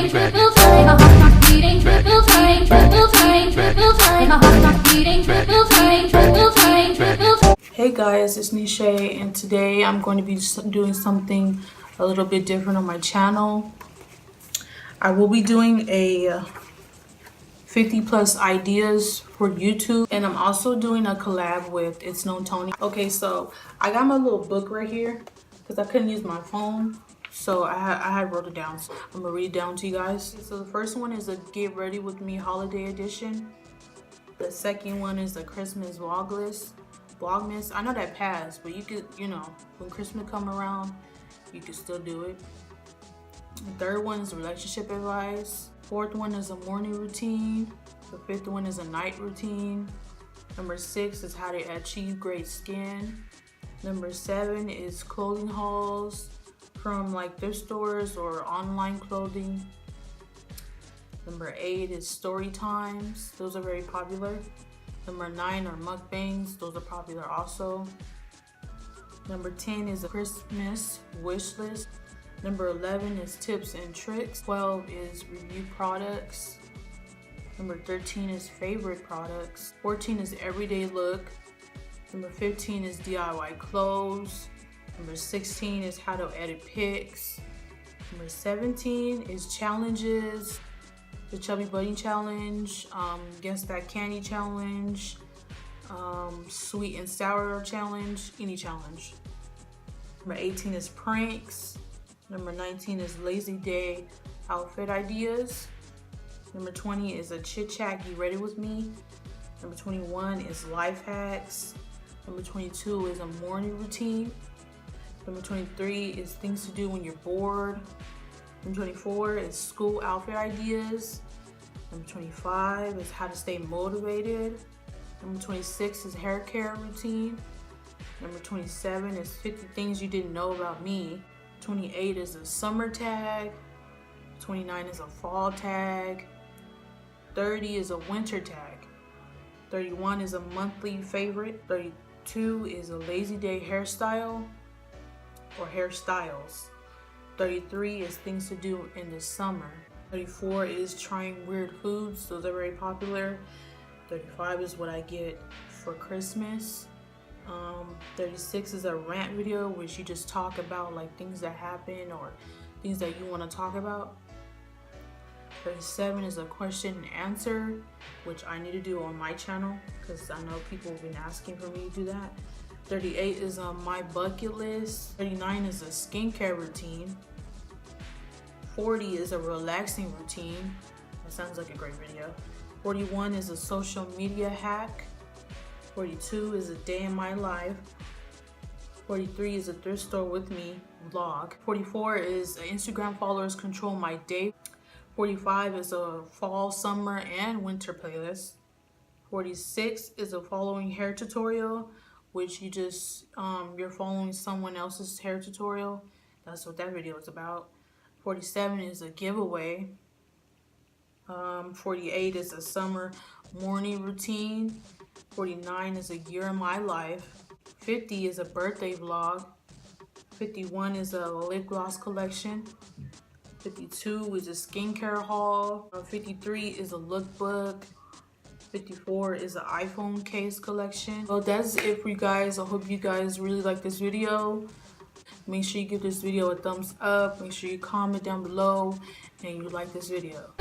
Hey guys, it's Nisha, and today I'm going to be doing something a little bit different on my channel. I will be doing a 50 plus ideas for YouTube, and I'm also doing a collab with It's Knowntonie. Okay, so I got my little book right here because I couldn't use my phone, so I had wrote it down. So I'm gonna read it down to you guys. So the first one is a Get Ready With Me Holiday Edition. The second one is the Christmas Vlogmas. I know that passed, but you could, you know, when Christmas come around, you can still do it. The third one is relationship advice. Fourth one is a morning routine. The fifth one is a night routine. Number 6 is how to achieve great skin. Number 7 is clothing hauls from like thrift stores or online clothing. Number 8 is story times. Those are very popular. Number 9 are mukbangs. Those are popular also. Number 10 is a Christmas wish list. Number 11 is tips and tricks. 12 is review products. Number 13 is favorite products. 14 is everyday look. Number 15 is DIY clothes. Number 16 is how to edit pics. Number 17 is challenges. The Chubby Bunny Challenge, Guess That Candy Challenge, Sweet and Sour Challenge, any challenge. Number 18 is pranks. Number 19 is lazy day outfit ideas. Number 20 is a chit chat, get ready with me. Number 21 is life hacks. Number 22 is a morning routine. Number 23 is things to do when you're bored. Number 24 is school outfit ideas. Number 25 is how to stay motivated. Number 26 is hair care routine. Number 27 is 50 things you didn't know about me. 28 is a summer tag. 29 is a fall tag. 30 is a winter tag. 31 is a monthly favorite. 32 is a lazy day hairstyle or hairstyles. 33 is things to do in the summer. 34 is trying weird foods. Those are very popular. 35 is what I get for Christmas. 36 is a rant video, which you just talk about like things that happen or things that you want to talk about. 37 is a question and answer, which I need to do on my channel because I know people have been asking for me to do that. 38 is my bucket list. 39 is a skincare routine. 40 is a relaxing routine. That sounds like a great video. 41 is a social media hack. 42 is a day in my life. 43 is a thrift store with me vlog. 44 is Instagram followers control my day. 45 is a fall, summer, and winter playlist. 46 is a following hair tutorial, which you just you're following someone else's hair tutorial. That's what that video is about. 47 is a giveaway. 48 is a summer morning routine. 49 is a year in my life. 50 is a birthday vlog. 51 is a lip gloss collection. 52 is a skincare haul. 53 is a lookbook. 54 is an iPhone case collection. So that's it for you guys. I hope you guys really like this video. Make sure you give this video a thumbs up. Make sure you comment down below and you like this video.